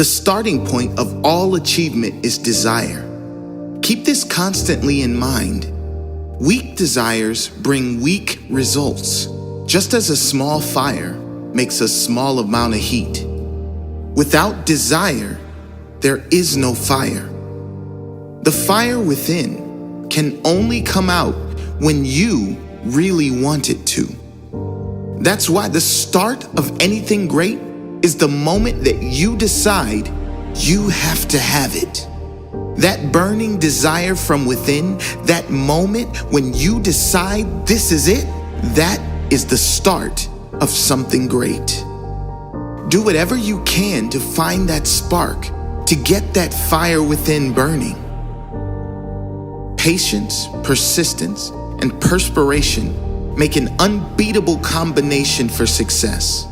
The starting point of all achievement is desire. Keep this constantly in mind. Weak desires bring weak results, just as a small fire makes a small amount of heat. Without desire, there is no fire. The fire within can only come out when you really want it to. That's why the start of anything great is the moment that you decide you have to have it. That burning desire from within, that moment when you decide this is it, that is the start of something great. Do whatever you can to find that spark, to get that fire within burning. Patience, persistence, and perspiration make an unbeatable combination for success.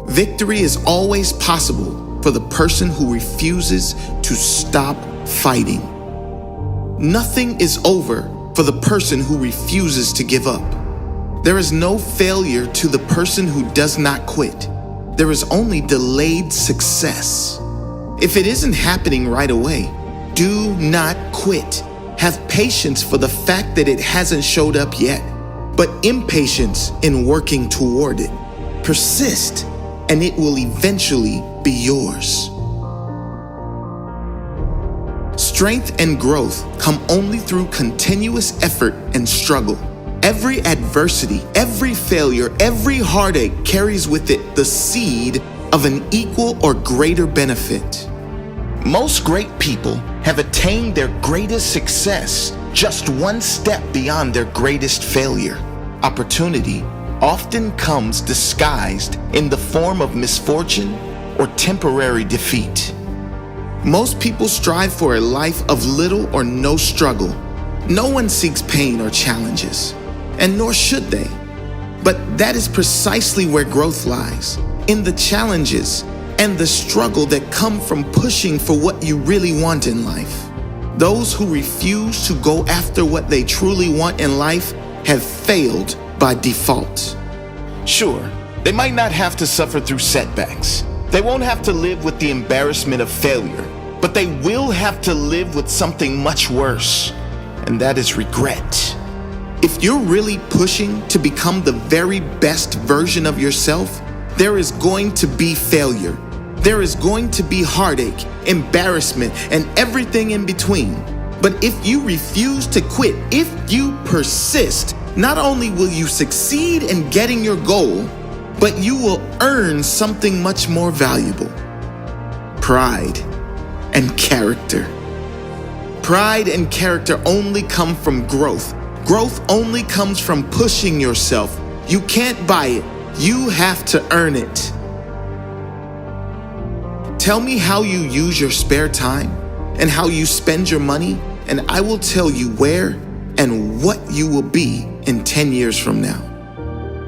Victory is always possible for the person who refuses to stop fighting. Nothing is over for the person who refuses to give up. There is no failure to the person who does not quit. There is only delayed success. If it isn't happening right away, do not quit. Have patience for the fact that it hasn't showed up yet, but impatience in working toward it. Persist, and it will eventually be yours. Strength and growth come only through continuous effort and struggle. Every adversity, every failure, every heartache carries with it the seed of an equal or greater benefit. Most great people have attained their greatest success just one step beyond their greatest failure. Opportunity often comes disguised in the form of misfortune or temporary defeat. Most people strive for a life of little or no struggle. No one seeks pain or challenges, and nor should they. But that is precisely where growth lies, in the challenges and the struggle that come from pushing for what you really want in life. Those who refuse to go after what they truly want in life have failed by default. Sure, they might not have to suffer through setbacks. They won't have to live with the embarrassment of failure, but they will have to live with something much worse, and that is regret. If you're really pushing to become the very best version of yourself, there is going to be failure. There is going to be heartache, embarrassment, and everything in between. But if you refuse to quit, if you persist, not only will you succeed in getting your goal, but you will earn something much more valuable: pride and character. Pride and character only come from growth. Growth only comes from pushing yourself. You can't buy it. You have to earn it. Tell me how you use your spare time and how you spend your money, and I will tell you where and what you will be in 10 years from now.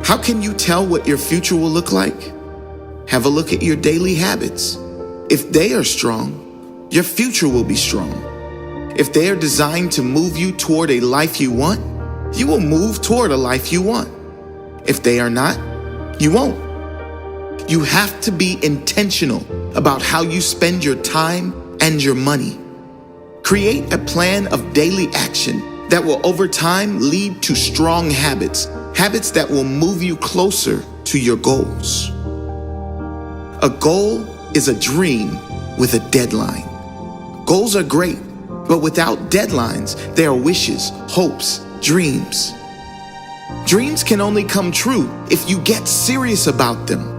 How can you tell what your future will look like? Have a look at your daily habits. If they are strong, your future will be strong. If they are designed to move you toward a life you want, you will move toward a life you want. If they are not, you won't. You have to be intentional about how you spend your time and your money. Create a plan of daily action that will over time lead to strong habits, habits that will move you closer to your goals. A goal is a dream with a deadline. Goals are great, but without deadlines, they are wishes, hopes, dreams. Dreams can only come true if you get serious about them.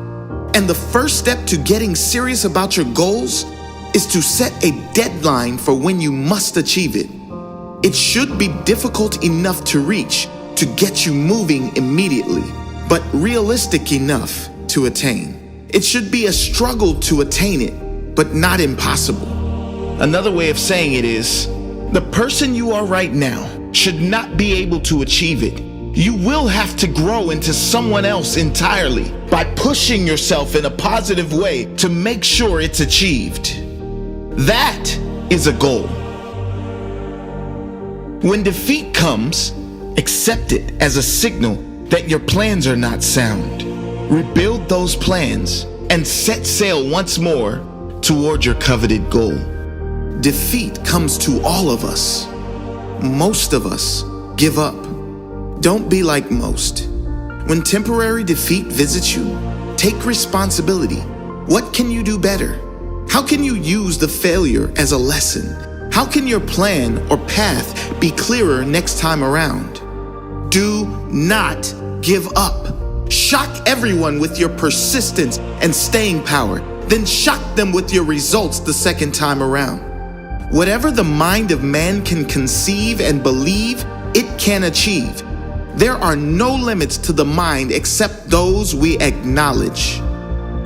And the first step to getting serious about your goals is to set a deadline for when you must achieve it. It should be difficult enough to reach to get you moving immediately, but realistic enough to attain. It should be a struggle to attain it, but not impossible. Another way of saying it is, the person you are right now should not be able to achieve it. You will have to grow into someone else entirely by pushing yourself in a positive way to make sure it's achieved. That is a goal. When defeat comes, accept it as a signal that your plans are not sound. Rebuild those plans and set sail once more toward your coveted goal. Defeat comes to all of us. Most of us give up. Don't be like most. When temporary defeat visits you, take responsibility. What can you do better? How can you use the failure as a lesson? How can your plan or path be clearer next time around? Do not give up. Shock everyone with your persistence and staying power, then shock them with your results the second time around. Whatever the mind of man can conceive and believe, it can achieve. There are no limits to the mind except those we acknowledge.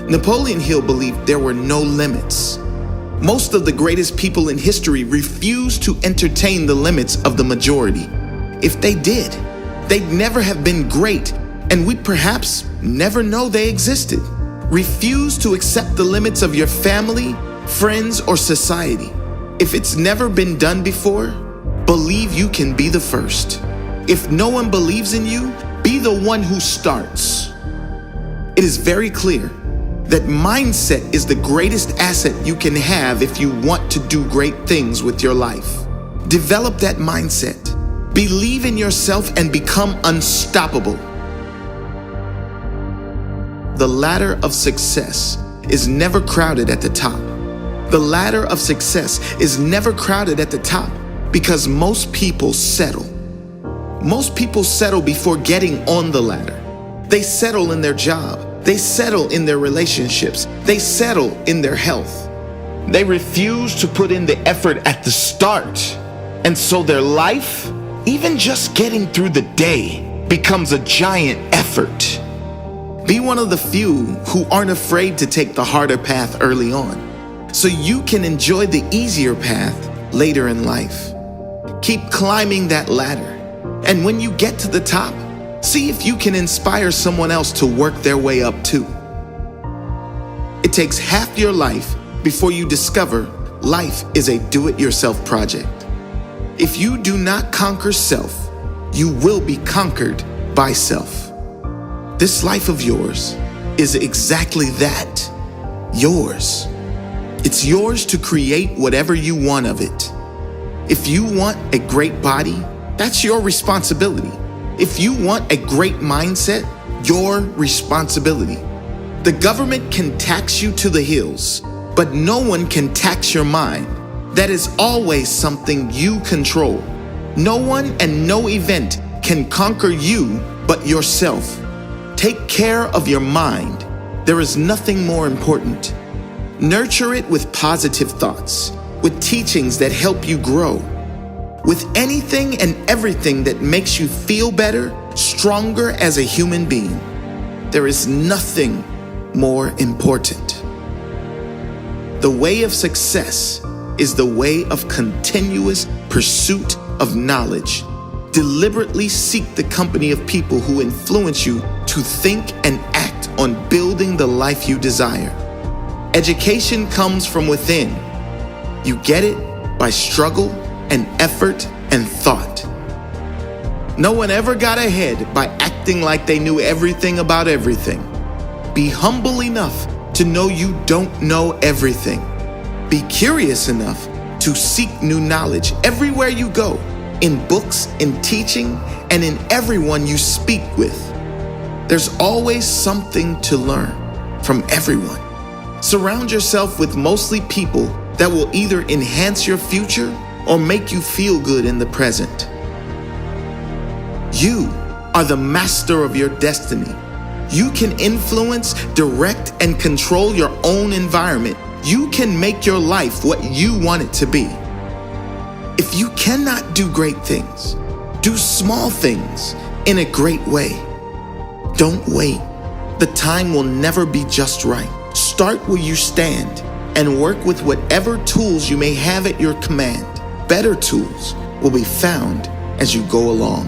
Napoleon Hill believed there were no limits. Most of the greatest people in history refused to entertain the limits of the majority. If they did, they'd never have been great, and we'd perhaps never know they existed. Refuse to accept the limits of your family, friends, or society. If it's never been done before, believe you can be the first. If no one believes in you, be the one who starts. It is very clear that mindset is the greatest asset you can have if you want to do great things with your life. Develop that mindset. Believe in yourself and become unstoppable. The ladder of success is never crowded at the top. The ladder of success is never crowded at the top because most people settle. Most people settle before getting on the ladder. They settle in their job. They settle in their relationships. They settle in their health. They refuse to put in the effort at the start. And so their life, even just getting through the day, becomes a giant effort. Be one of the few who aren't afraid to take the harder path early on, so you can enjoy the easier path later in life. Keep climbing that ladder. And when you get to the top, see if you can inspire someone else to work their way up too. It takes half your life before you discover life is a do-it-yourself project. If you do not conquer self, you will be conquered by self. This life of yours is exactly that, yours. It's yours to create whatever you want of it. If you want a great body, that's your responsibility. If you want a great mindset, your responsibility. The government can tax you to the hills, but no one can tax your mind. That is always something you control. No one and no event can conquer you but yourself. Take care of your mind. There is nothing more important. Nurture it with positive thoughts, with teachings that help you grow, with anything and everything that makes you feel better, stronger as a human being. There is nothing more important. The way of success is the way of continuous pursuit of knowledge. Deliberately seek the company of people who influence you to think and act on building the life you desire. Education comes from within. You get it by struggle and effort and thought. No one ever got ahead by acting like they knew everything about everything. Be humble enough to know you don't know everything. Be curious enough to seek new knowledge everywhere you go, in books, in teaching, and in everyone you speak with. There's always something to learn from everyone. Surround yourself with mostly people that will either enhance your future or make you feel good in the present. You are the master of your destiny. You can influence, direct, and control your own environment. You can make your life what you want it to be. If you cannot do great things, do small things in a great way. Don't wait. The time will never be just right. Start where you stand and work with whatever tools you may have at your command. Better tools will be found as you go along.